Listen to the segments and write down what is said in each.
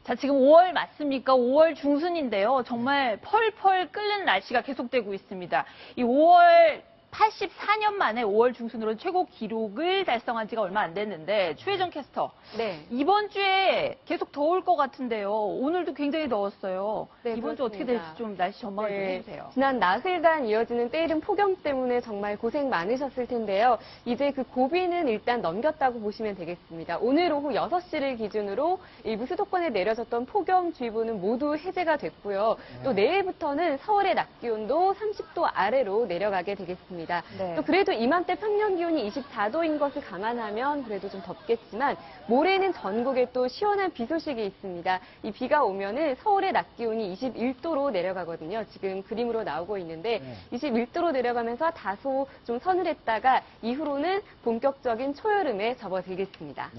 자, 지금 5월 맞습니까? 5월 중순인데요. 정말 펄펄 끓는 날씨가 계속되고 있습니다. 이 5월 84년 만에 5월 중순으로 최고 기록을 달성한 지가 얼마 안 됐는데, 추혜정 캐스터. 네. 이번 주에 계속 더울 것 같은데요. 오늘도 굉장히 더웠어요. 네, 이번 주 어떻게 될지 좀 날씨 전망을 좀 해주세요. 지난 나흘간 이어지는 때이른 폭염 때문에 정말 고생 많으셨을 텐데요. 이제 그 고비는 일단 넘겼다고 보시면 되겠습니다. 오늘 오후 6시를 기준으로 일부 수도권에 내려졌던 폭염주의보는 모두 해제가 됐고요. 또 내일부터는 서울의 낮 기온도 30도 아래로 내려가게 되겠습니다. 네. 또 그래도 이맘때 평년 기온이 24도인 것을 감안하면 그래도 좀 덥겠지만 모레는 전국에 또 시원한 비 소식이 있습니다. 이 비가 오면은 서울의 낮 기온이 21도로 내려가거든요. 지금 그림으로 나오고 있는데 21도로 내려가면서 다소 좀 서늘했다가 이후로는 본격적인 초여름에 접어들겠습니다.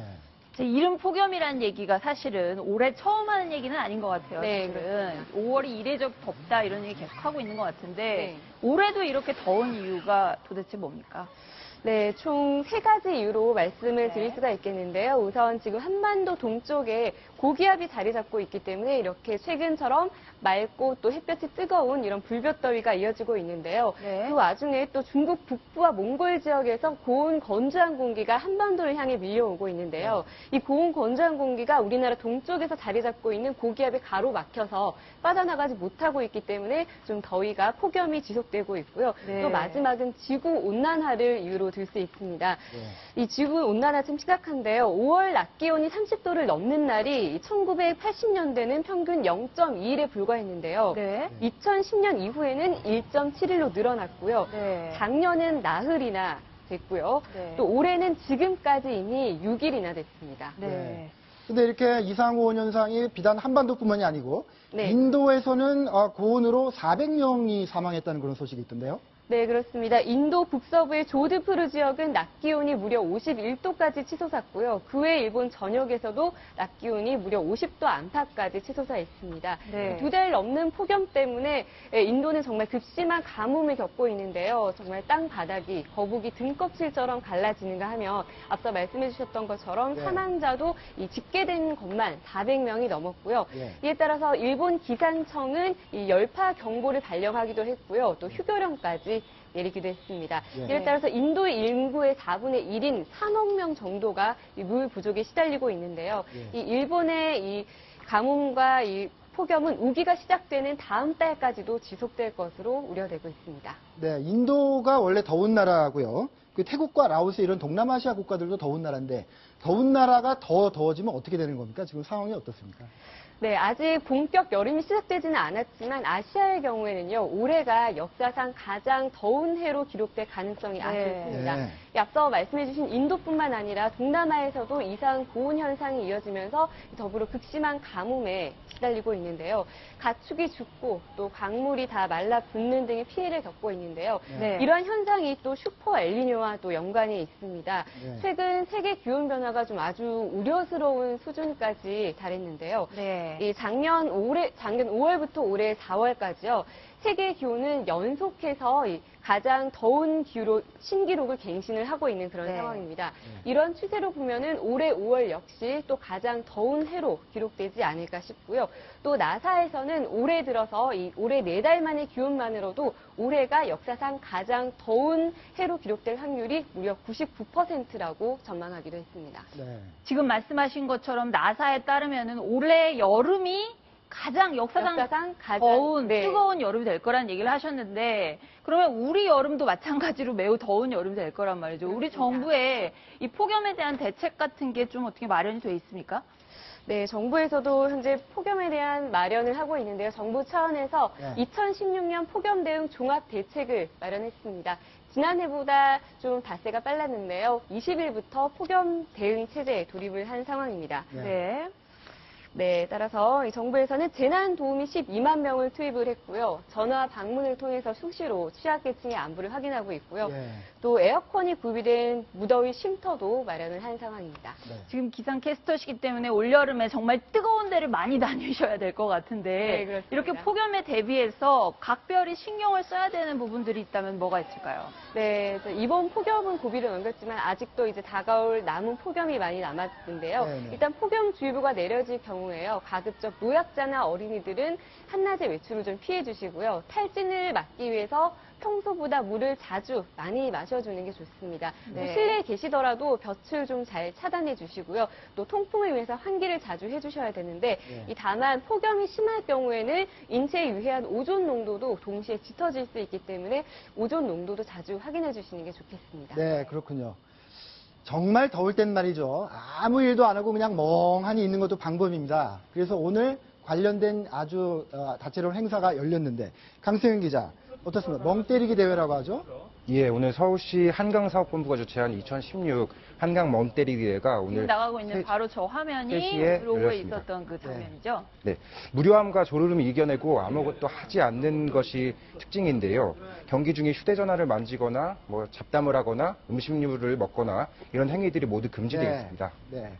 이른 폭염이라는 얘기가 사실은 올해 처음 하는 얘기는 아닌 것 같아요. 네, 사실은 5월이 이례적 덥다 이런 얘기 계속 하고 있는 것 같은데 네. 올해도 이렇게 더운 이유가 도대체 뭡니까? 네, 총 3가지 이유로 말씀을 드릴 수가 있겠는데요. 우선 지금 한반도 동쪽에 고기압이 자리 잡고 있기 때문에 이렇게 최근처럼 맑고 또 햇볕이 뜨거운 이런 불볕더위가 이어지고 있는데요. 그 와중에 또 중국 북부와 몽골 지역에서 고온 건조한 공기가 한반도를 향해 밀려오고 있는데요. 이 고온 건조한 공기가 우리나라 동쪽에서 자리 잡고 있는 고기압에 가로막혀서 빠져나가지 못하고 있기 때문에 좀 더위가 폭염이 지속되고 있고요. 또 마지막은 지구온난화를 이유로 들 수 있습니다. 이 지구온난화 좀 심각한데요. 5월 낮 기온이 30도를 넘는 날이 1980년대는 평균 0.2일에 불과했는데요. 2010년 이후에는 1.7일로 늘어났고요. 작년은 나흘이나 됐고요. 또 올해는 지금까지 이미 6일이나 됐습니다. 근데 이렇게 이상고온 현상이 비단 한반도뿐만이 아니고 인도에서는 고온으로 400명이 사망했다는 그런 소식이 있던데요. 네, 그렇습니다. 인도 북서부의 조드푸르 지역은 낮 기온이 무려 51도까지 치솟았고요. 그 외 일본 전역에서도 낮 기온이 무려 50도 안팎까지 치솟아있습니다. 2달 넘는 폭염 때문에 인도는 정말 급심한 가뭄을 겪고 있는데요. 정말 땅바닥이 거북이 등껍질처럼 갈라지는가 하면 앞서 말씀해 주셨던 것처럼 사망자도 집계된 것만 400명이 넘었고요. 이에 따라서 일본 기상청은 이 열파 경보를 발령하기도 했고요. 또 휴교령까지 내리기도 했습니다. 이에 따라서 인도 인구의 4분의 1인 3억 명 정도가 물 부족에 시달리고 있는데요. 이 일본의 이 가뭄과 이 폭염은 우기가 시작되는 다음 달까지도 지속될 것으로 우려되고 있습니다. 네, 인도가 원래 더운 나라고요. 그 태국과 라오스 이런 동남아시아 국가들도 더운 나라인데 더운 나라가 더 더워지면 어떻게 되는 겁니까? 지금 상황이 어떻습니까? 네, 아직 본격 여름이 시작되지는 않았지만 아시아의 경우에는요, 올해가 역사상 가장 더운 해로 기록될 가능성이 아주 있습니다. 앞서 말씀해주신 인도뿐만 아니라 동남아에서도 이상 고온 현상이 이어지면서 더불어 극심한 가뭄에 시달리고 있는데요. 가축이 죽고 또 강물이 다 말라붙는 등의 피해를 겪고 있는데요. 이러한 현상이 또 슈퍼 엘니뇨와 또 연관이 있습니다. 최근 세계 기온 변화가 좀 아주 우려스러운 수준까지 달했는데요. 이 작년 5월부터 올해 4월까지요. 세계 기온은 연속해서 가장 더운 신기록을 갱신을 하고 있는 그런 상황입니다. 이런 추세로 보면은 올해 5월 역시 또 가장 더운 해로 기록되지 않을까 싶고요. 또 나사에서는 올해 들어서 올해 4달 만의 기온만으로도 올해가 역사상 가장 더운 해로 기록될 확률이 무려 99%라고 전망하기도 했습니다. 지금 말씀하신 것처럼 나사에 따르면은 올해 여름이 역사상 가장 더운, 뜨거운 여름이 될 거라는 얘기를 하셨는데, 그러면 우리 여름도 마찬가지로 매우 더운 여름이 될 거란 말이죠. 우리 정부의 이 폭염에 대한 대책 같은 게 좀 어떻게 마련이 돼 있습니까? 네, 정부에서도 현재 폭염에 대한 마련을 하고 있는데요. 정부 차원에서 2016년 폭염 대응 종합 대책을 마련했습니다. 지난해보다 좀 닷새가 빨랐는데요. 20일부터 폭염 대응 체제에 돌입을 한 상황입니다. 따라서 정부에서는 재난도우미 12만 명을 투입을 했고요. 전화 방문을 통해서 수시로 취약계층의 안부를 확인하고 있고요. 또 에어컨이 구비된 무더위 쉼터도 마련을 한 상황입니다. 지금 기상캐스터시기 때문에 올여름에 정말 뜨거운 데를 많이 다니셔야 될 것 같은데 이렇게 폭염에 대비해서 각별히 신경을 써야 되는 부분들이 있다면 뭐가 있을까요? 네, 이번 폭염은 고비를 넘겼지만 아직도 이제 다가올 남은 폭염이 많이 남았는데요. 일단 폭염주의보가 내려질 경우 경우에요. 가급적 노약자나 어린이들은 한낮에 외출을 좀 피해 주시고요. 탈진을 막기 위해서 평소보다 물을 자주 많이 마셔주는 게 좋습니다. 네. 실내에 계시더라도 볕을 좀 잘 차단해 주시고요. 또 통풍을 위해서 환기를 자주 해주셔야 되는데 네. 다만 폭염이 심할 경우에는 인체에 유해한 오존 농도도 동시에 짙어질 수 있기 때문에 오존 농도도 자주 확인해 주시는 게 좋겠습니다. 네, 그렇군요. 정말 더울 땐 말이죠. 아무 일도 안 하고 그냥 멍하니 있는 것도 방법입니다. 그래서 오늘 관련된 아주 다채로운 행사가 열렸는데 강승윤 기자 어떻습니까? 멍 때리기 대회라고 하죠? 예, 오늘 서울시 한강사업본부가 주최한 2016 한강 멍 때리기 대회가 지금 오늘 나가고 있는 바로 저 화면이 3시에 블로그에 열렸습니다. 있었던 그 장면이죠. 네, 무료함과 졸음을 이겨내고 아무것도 하지 않는 것이 특징인데요. 경기 중에 휴대전화를 만지거나 뭐 잡담을 하거나 음식류를 먹거나 이런 행위들이 모두 금지되어 있습니다. 네.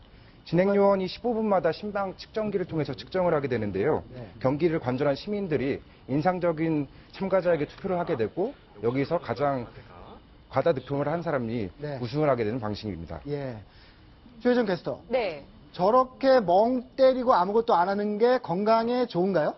진행 요원이 15분마다 심방 측정기를 통해서 측정을 하게 되는데요. 네. 경기를 관전한 시민들이 인상적인 참가자에게 투표를 하게 되고 여기서 가장 과다 득표를 한 사람이 네. 우승을 하게 되는 방식입니다. 예. 최혜정 캐스터. 네. 저렇게 멍 때리고 아무것도 안 하는 게 건강에 좋은가요?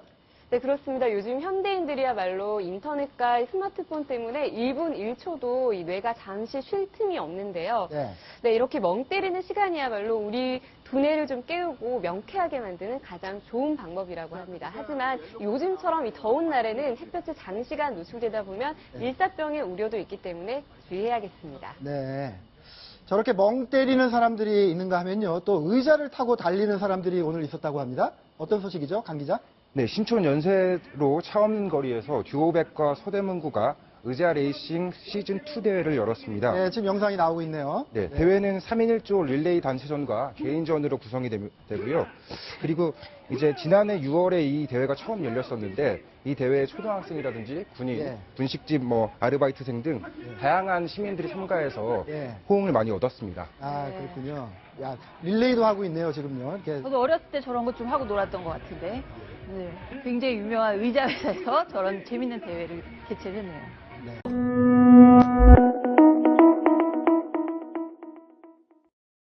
네, 그렇습니다. 요즘 현대인들이야말로 인터넷과 스마트폰 때문에 1분 1초도 이 뇌가 잠시 쉴 틈이 없는데요. 네. 네, 이렇게 멍 때리는 시간이야말로 우리 두뇌를 좀 깨우고 명쾌하게 만드는 가장 좋은 방법이라고 합니다. 하지만 요즘처럼 이 더운 날에는 햇볕에 장시간 노출되다 보면 일사병의 우려도 있기 때문에 주의해야겠습니다. 네. 저렇게 멍 때리는 사람들이 있는가 하면요. 또 의자를 타고 달리는 사람들이 오늘 있었다고 합니다. 어떤 소식이죠? 강 기자? 네, 신촌 연세로 차 없는 거리에서 듀오백과 서대문구가 의자 레이싱 시즌2 대회를 열었습니다. 네, 지금 영상이 나오고 있네요. 네, 대회는 3인 1조 릴레이 단체전과 개인전으로 구성이 되고요. 그리고 이제 지난해 6월에 이 대회가 처음 열렸었는데 이 대회에 초등학생이라든지 군인, 예. 분식집 아르바이트생 등 다양한 시민들이 참가해서 예. 호응을 많이 얻었습니다. 아, 그렇군요. 야, 릴레이도 하고 있네요, 지금요. 이렇게. 저도 어렸을 때 저런 것 좀 하고 놀았던 것 같은데 굉장히 유명한 의자 회사에서 저런 재밌는 대회를 개최했네요. 네.